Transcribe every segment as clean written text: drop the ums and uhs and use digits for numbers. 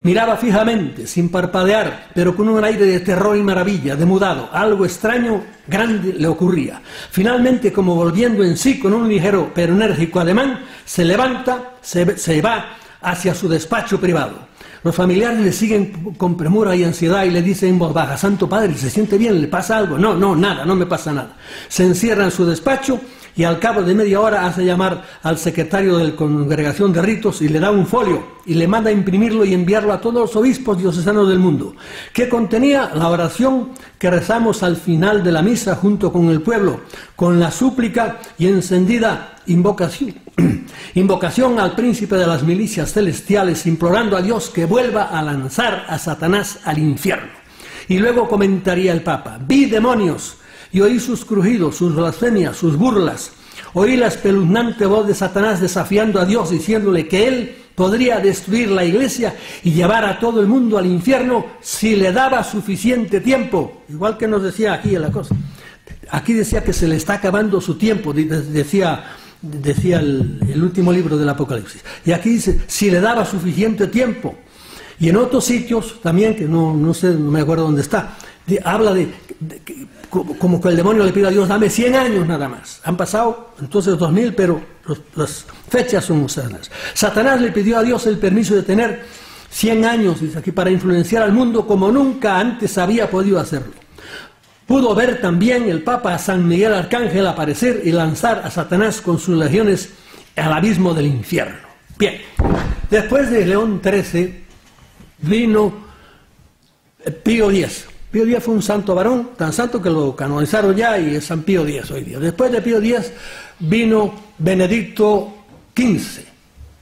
Miraba fijamente, sin parpadear, pero con un aire de terror y maravilla, demudado. Algo extraño, grande, le ocurría. Finalmente, como volviendo en sí con un ligero pero enérgico ademán, se levanta, se va hacia su despacho privado. Los familiares le siguen con premura y ansiedad y le dicen en voz baja: Santo Padre, ¿se siente bien? ¿Le pasa algo? No, nada, no me pasa nada. Se encierra en su despacho y al cabo de media hora hace llamar al secretario de la Congregación de Ritos y le da un folio y le manda a imprimirlo y enviarlo a todos los obispos diocesanos del mundo, que contenía la oración que rezamos al final de la misa junto con el pueblo, con la súplica y encendida invocación al príncipe de las milicias celestiales, implorando a Dios que vuelva a lanzar a Satanás al infierno. Y luego comentaría el Papa: vi demonios y oí sus crujidos, sus blasfemias, sus burlas. Oí la espeluznante voz de Satanás desafiando a Dios, diciéndole que él podría destruir la iglesia y llevar a todo el mundo al infierno si le daba suficiente tiempo. Igual que nos decía aquí en la cosa. Aquí decía que se le está acabando su tiempo, decía el último libro del Apocalipsis. Y aquí dice, si le daba suficiente tiempo. Y en otros sitios también, que no sé, no me acuerdo dónde está, habla como que el demonio le pide a Dios: dame 100 años nada más. Han pasado entonces 2000, pero las fechas son usadas. Satanás le pidió a Dios el permiso de tener 100 años, dice aquí, para influenciar al mundo como nunca antes había podido hacerlo. Pudo ver también el Papa a San Miguel Arcángel aparecer y lanzar a Satanás con sus legiones al abismo del infierno. Bien, después de León XIII vino Pío X. Pío X fue un santo varón, tan santo que lo canonizaron ya y es San Pío X hoy día. Después de Pío X vino Benedicto XV,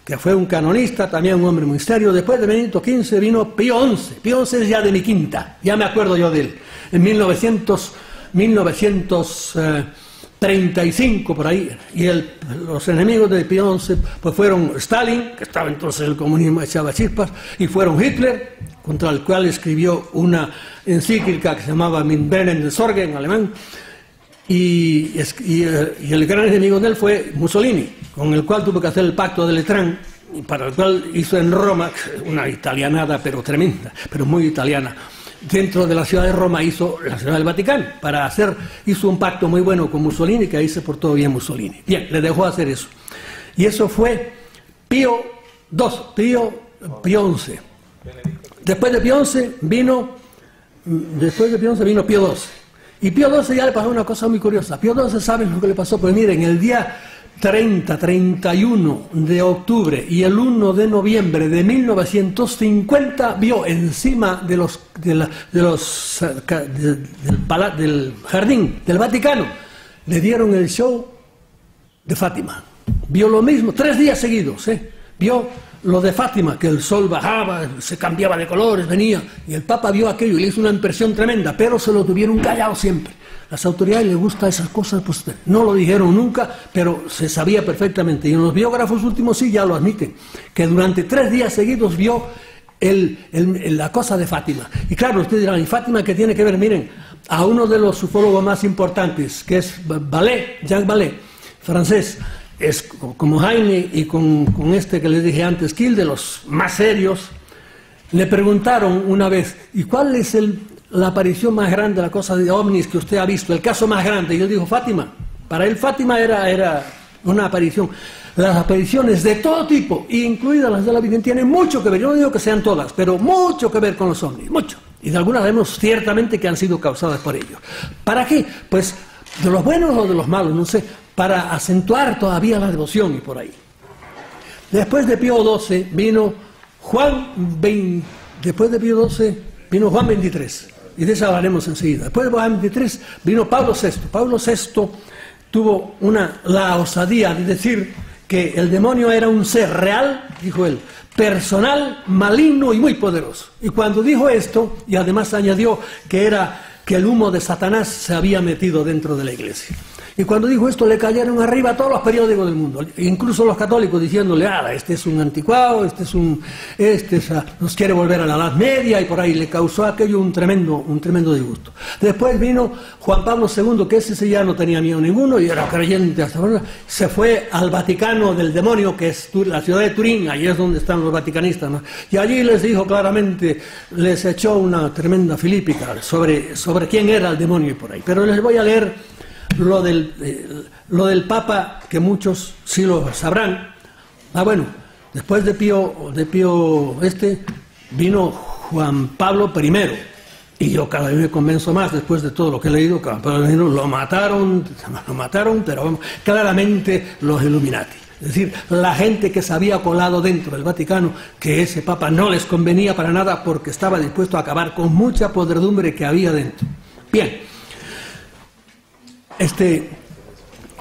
que fue un canonista, también un hombre muy serio. Después de Benedicto XV vino Pío XI. Pío XI es ya de mi quinta, ya me acuerdo yo de él. En 1935 por ahí, y los enemigos de Pío XI pues fueron Stalin, que estaba entonces el comunismo echaba chispas, y fueron Hitler, contra el cual escribió una encíclica que se llamaba Min Brennen des Sorge en alemán, y el gran enemigo de él fue Mussolini, con el cual tuvo que hacer el pacto de Letrán, para el cual hizo en Roma una italianada pero tremenda, pero muy italiana. Dentro de la ciudad de Roma hizo la ciudad del Vaticano, hizo un pacto muy bueno con Mussolini, que ahí se portó bien Mussolini. Bien, le dejó hacer eso. Y eso fue Pío XI. Después de Pío XI vino Pío XII. Y Pío XII ya le pasó una cosa muy curiosa. Pío XII, ¿saben lo que le pasó? Pues miren, el día 31 de octubre y el 1 de noviembre de 1950 vio encima del jardín del Vaticano, le dieron el show de Fátima. Vio lo mismo 3 días seguidos, vio lo de Fátima, que el sol bajaba, se cambiaba de colores, venía, y el Papa vio aquello y le hizo una impresión tremenda, pero se lo tuvieron callado siempre. Las autoridades les gustan esas cosas, pues no lo dijeron nunca, pero se sabía perfectamente. Y en los biógrafos últimos sí ya lo admiten, que durante 3 días seguidos vio la cosa de Fátima. Y claro, ustedes dirán, ¿y Fátima qué tiene que ver? Miren, a uno de los ufólogos más importantes, que es Jacques Vallée, francés, es como Jaime y con este que les dije antes, Kiel, de los más serios, le preguntaron una vez: ¿y cuál es la aparición más grande, la cosa de ovnis que usted ha visto, el caso más grande? Y él dijo: Fátima. Para él Fátima era una aparición. Las apariciones de todo tipo, incluidas las de la Virgen, tienen mucho que ver, yo no digo que sean todas, pero mucho que ver con los ovnis, mucho. Y de algunas vemos ciertamente que han sido causadas por ellos. ¿Para qué? Pues de los buenos o de los malos, no sé, para acentuar todavía la devoción y por ahí. Después de Pío XII vino después de Pío XII vino Juan XXIII. Y de eso hablaremos enseguida. Después de Juan XXIII vino Pablo VI. Pablo VI tuvo la osadía de decir que el demonio era un ser real, dijo él, personal, maligno y muy poderoso. Y cuando dijo esto, y además añadió que el humo de Satanás se había metido dentro de la iglesia. Y cuando dijo esto le cayeron arriba todos los periódicos del mundo, incluso los católicos, diciéndole, este es un anticuado, nos quiere volver a la Edad Media, y por ahí le causó aquello un tremendo disgusto. Después vino Juan Pablo II, que ese sí ya no tenía miedo ninguno y era creyente hasta ahora, se fue al Vaticano del demonio, que es la ciudad de Turín, allí es donde están los vaticanistas, ¿no? Y allí les dijo claramente, les echó una tremenda filípica sobre quién era el demonio y por ahí. Pero les voy a leer lo del Papa, que muchos sí lo sabrán. Bueno, después de Pío vino Juan Pablo I, y yo cada vez me convenzo más, después de todo lo que he leído, que lo mataron, pero vamos, claramente los Illuminati. Es decir, la gente que se había colado dentro del Vaticano, que ese Papa no les convenía para nada porque estaba dispuesto a acabar con mucha podredumbre que había dentro. Bien.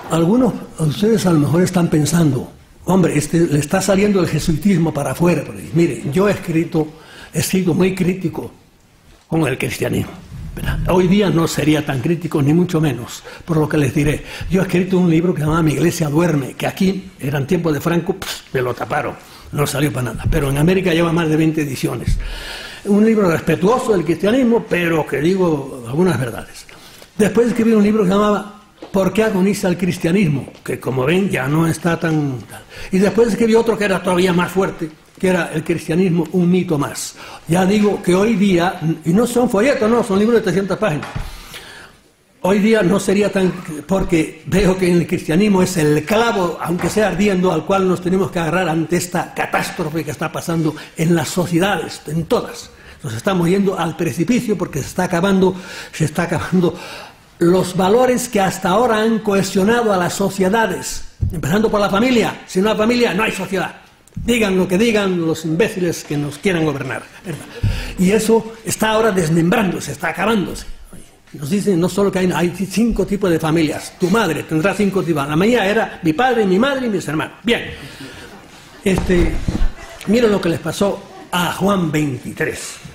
Algunos de ustedes a lo mejor están pensando, hombre, le está saliendo el jesuitismo para afuera. Mire, yo he sido muy crítico con el cristianismo, ¿verdad? Hoy día no sería tan crítico, ni mucho menos, por lo que les diré. Yo he escrito un libro que se llama Mi Iglesia Duerme, que aquí, eran tiempos de Franco, me lo taparon, no salió para nada, pero en América lleva más de 20 ediciones. Un libro respetuoso del cristianismo, pero que digo algunas verdades. Después escribí un libro que se llamaba ¿Por qué agoniza el cristianismo? Que como ven ya no está tan... Y después escribí otro que era todavía más fuerte, que era El cristianismo, un mito más. Ya digo que hoy día, y no son folletos, no, son libros de 300 páginas. Hoy día no sería tan... porque veo que el cristianismo es el clavo, aunque sea ardiendo, al cual nos tenemos que agarrar ante esta catástrofe que está pasando en las sociedades, en todas. Nos estamos yendo al precipicio porque se está acabando los valores que hasta ahora han cohesionado a las sociedades, empezando por la familia. Sin una familia no hay sociedad. Digan lo que digan los imbéciles que nos quieran gobernar, ¿verdad? Y eso está ahora desmembrándose, está acabándose. Nos dicen no solo que hay 5 tipos de familias. Tu madre tendrá 5 tipos. La mía era mi padre, mi madre y mis hermanos. Bien. Miren lo que les pasó a Juan XXIII.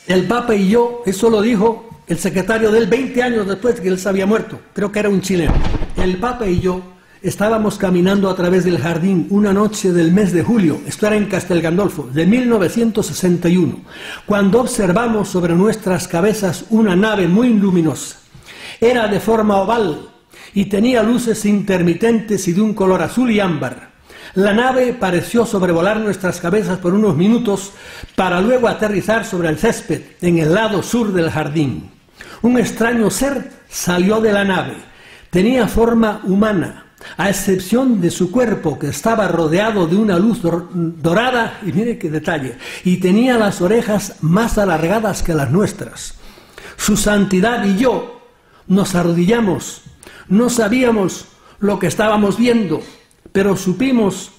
El Papa y yo, eso lo dijo el secretario de él 20 años después que él se había muerto, creo que era un chileno. El Papa y yo estábamos caminando a través del jardín una noche del mes de julio, esto era en Castel Gandolfo, de 1961, cuando observamos sobre nuestras cabezas una nave muy luminosa. Era de forma oval y tenía luces intermitentes y de un color azul y ámbar. La nave pareció sobrevolar nuestras cabezas por unos minutos para luego aterrizar sobre el césped en el lado sur del jardín. Un extraño ser salió de la nave. Tenía forma humana, a excepción de su cuerpo, que estaba rodeado de una luz dorada, y mire qué detalle, y tenía las orejas más alargadas que las nuestras. Su santidad y yo nos arrodillamos. No sabíamos lo que estábamos viendo, pero supimos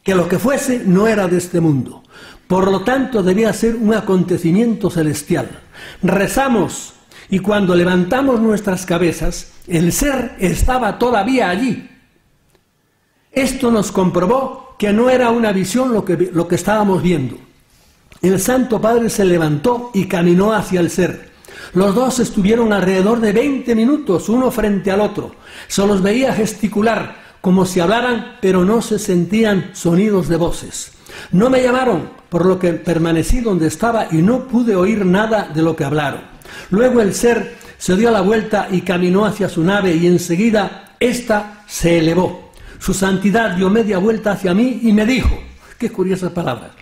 que lo que fuese no era de este mundo. Por lo tanto, debía ser un acontecimiento celestial. Rezamos, y cuando levantamos nuestras cabezas, el ser estaba todavía allí. Esto nos comprobó que no era una visión lo que estábamos viendo. El Santo Padre se levantó y caminó hacia el ser. Los dos estuvieron alrededor de 20 minutos, uno frente al otro. Se los veía gesticular, como si hablaran, pero no se sentían sonidos de voces. No me llamaron, por lo que permanecí donde estaba y no pude oír nada de lo que hablaron. Luego el ser se dio la vuelta y caminó hacia su nave, y enseguida ésta se elevó. Su santidad dio media vuelta hacia mí y me dijo, qué curiosas palabras: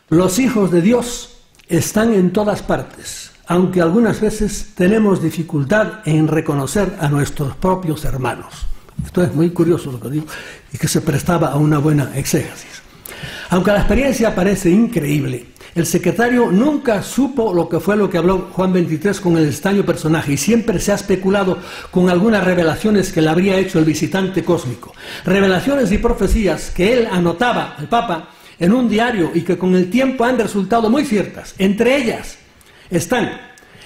los hijos de Dios están en todas partes, aunque algunas veces tenemos dificultad en reconocer a nuestros propios hermanos. Esto es muy curioso lo que digo, y que se prestaba a una buena exégesis. Aunque la experiencia parece increíble, el secretario nunca supo lo que habló Juan XXIII con el extraño personaje, y siempre se ha especulado con algunas revelaciones que le habría hecho el visitante cósmico. Revelaciones y profecías que él anotaba, el Papa, en un diario, y que con el tiempo han resultado muy ciertas. Entre ellas están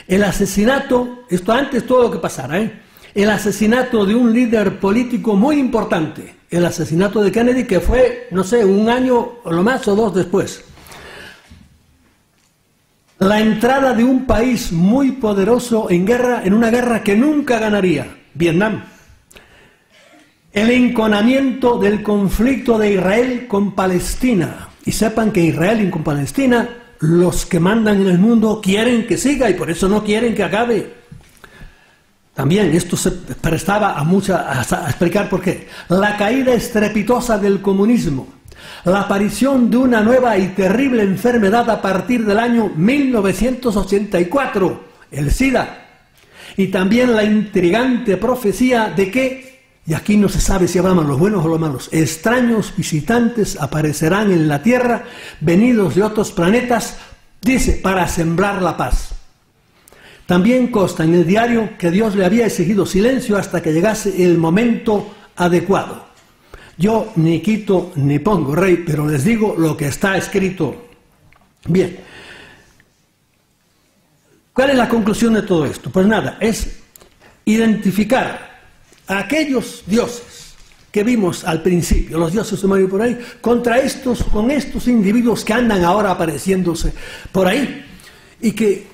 el asesinato, esto antes todo lo que pasara, el asesinato de un líder político muy importante, el asesinato de Kennedy, que fue, no sé, un año o lo más o 2 después. la entrada de un país muy poderoso en guerra, en una guerra que nunca ganaría, Vietnam. El enconamiento del conflicto de Israel con Palestina. Y sepan que Israel y con Palestina, los que mandan en el mundo quieren que siga y por eso no quieren que acabe. También esto se prestaba a explicar por qué. La caída estrepitosa del comunismo. La aparición de una nueva y terrible enfermedad a partir del año 1984, el SIDA. Y también la intrigante profecía de que, y aquí no se sabe si hablaban los buenos o los malos, extraños visitantes aparecerán en la Tierra, venidos de otros planetas, dice, para sembrar la paz. También consta en el diario que Dios le había exigido silencio hasta que llegase el momento adecuado. Yo ni quito ni pongo, rey, pero les digo lo que está escrito. Bien. ¿Cuál es la conclusión de todo esto? Pues nada, es identificar a aquellos dioses que vimos al principio, los dioses sumerios por ahí, con estos individuos que andan ahora apareciéndose por ahí y que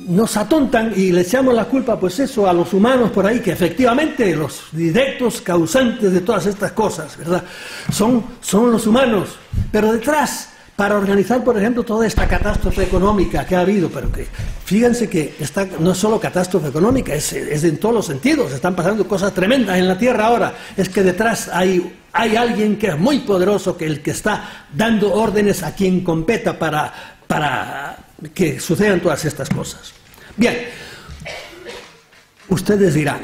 nos atontan y le echamos la culpa, pues eso, a los humanos por ahí, que efectivamente los directos causantes de todas estas cosas, ¿verdad? Son los humanos, pero detrás, para organizar, por ejemplo, toda esta catástrofe económica que ha habido, pero que, fíjense que no es solo catástrofe económica, es en todos los sentidos, están pasando cosas tremendas en la Tierra ahora, es que detrás hay alguien que es muy poderoso, que el que está dando órdenes a quien competa para que sucedan todas estas cosas. Bien, ustedes dirán,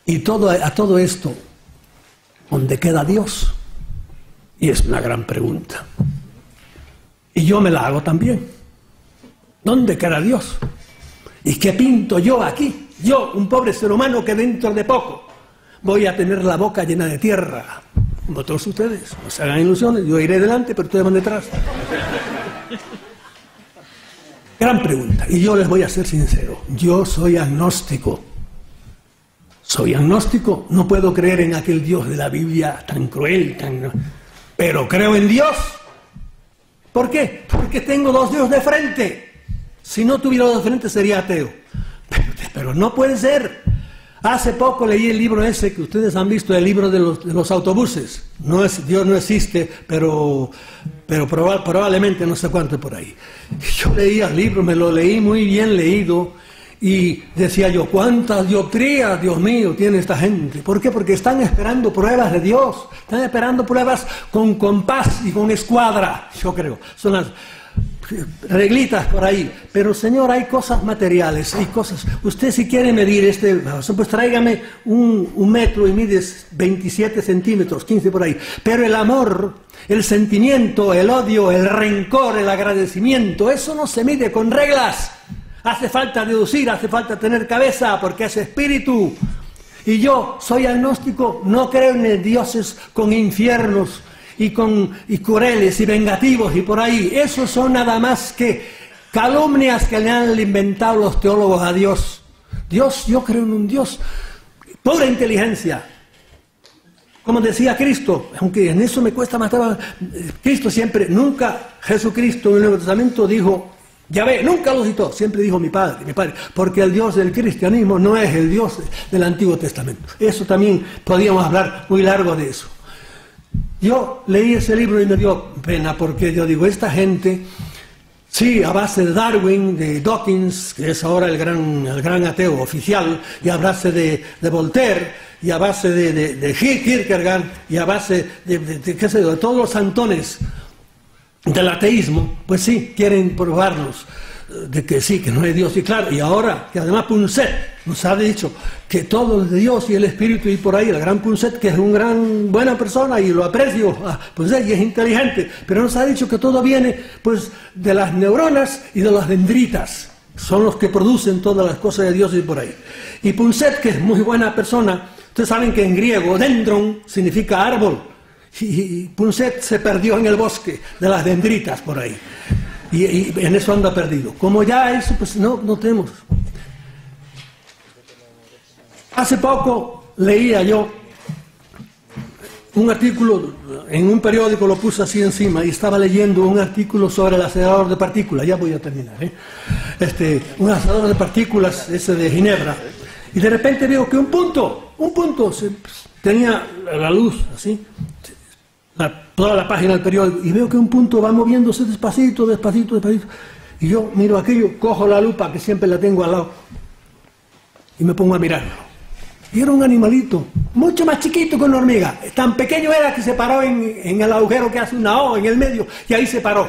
y a todo esto, ¿dónde queda Dios? Y es una gran pregunta. Y yo me la hago también. ¿Dónde queda Dios? ¿Y qué pinto yo aquí? Yo, un pobre ser humano que dentro de poco voy a tener la boca llena de tierra. Como todos ustedes, no se hagan ilusiones, yo iré delante, pero ustedes van detrás. Gran pregunta, y yo les voy a ser sincero, yo soy agnóstico. Soy agnóstico, no puedo creer en aquel Dios de la Biblia tan cruel, pero creo en Dios. ¿Por qué? Porque tengo dos Dios de frente. Si no tuviera dos de frente sería ateo. Pero no puede ser. Hace poco leí el libro ese que ustedes han visto, el libro de los autobuses. Dios no existe, pero probablemente no sé cuánto por ahí. Yo leía el libro, me lo leí muy bien leído y decía yo, ¿cuántas dioptrías, Dios mío, tiene esta gente? ¿Por qué? Porque están esperando pruebas de Dios, están esperando pruebas con compás y con escuadra, yo creo. Son las reglitas por ahí, pero Señor, hay cosas materiales, hay cosas. Usted si quiere medir pues tráigame un metro y mides 27 centímetros, 15 por ahí, pero el amor, el sentimiento, el odio, el rencor, el agradecimiento, eso no se mide con reglas. Hace falta deducir, hace falta tener cabeza, porque es espíritu. Y yo soy agnóstico, no creo en dioses con infiernos y crueles y vengativos y por ahí. Esos son nada más que calumnias que le han inventado los teólogos a Dios. Dios, yo creo en un Dios, pura inteligencia. Como decía Cristo, aunque en eso me cuesta más trabajo, Cristo nunca Jesucristo en el Nuevo Testamento dijo, Yahvé, nunca lo citó, siempre dijo mi padre, porque el Dios del cristianismo no es el Dios del Antiguo Testamento. Eso también podríamos hablar muy largo de eso. Yo leí ese libro y me dio pena porque yo digo, esta gente, sí, a base de Darwin, de Dawkins, que es ahora el gran ateo oficial, y a base de Voltaire, y a base de Kierkegaard, y a base qué sé yo, de todos los santones del ateísmo, pues sí, quieren probarnos de que sí, que no hay Dios. Y claro, y ahora que además Punset nos ha dicho que todo es de Dios y el Espíritu, y por ahí el gran Punset, que es una buena persona y lo aprecio, Punset, y es inteligente, pero nos ha dicho que todo viene pues de las neuronas y de las dendritas, son los que producen todas las cosas de Dios y por ahí. Y Punset, que es muy buena persona, ustedes saben que en griego dendron significa árbol, y Punset se perdió en el bosque de las dendritas por ahí. Y en eso anda perdido. Como ya eso, pues no tenemos. Hace poco leía yo un artículo en un periódico, lo puse así encima, y estaba leyendo un artículo sobre el acelerador de partículas. Ya voy a terminar, un acelerador de partículas, ese de Ginebra, y de repente veo que un punto, tenía la luz así, toda la página del periódico, y veo que un punto va moviéndose despacito, y yo miro aquello, cojo la lupa, que siempre la tengo al lado, y me pongo a mirarlo. Y era un animalito, mucho más chiquito que una hormiga. Tan pequeño era que se paró en el agujero que hace una O en el medio, y ahí se paró.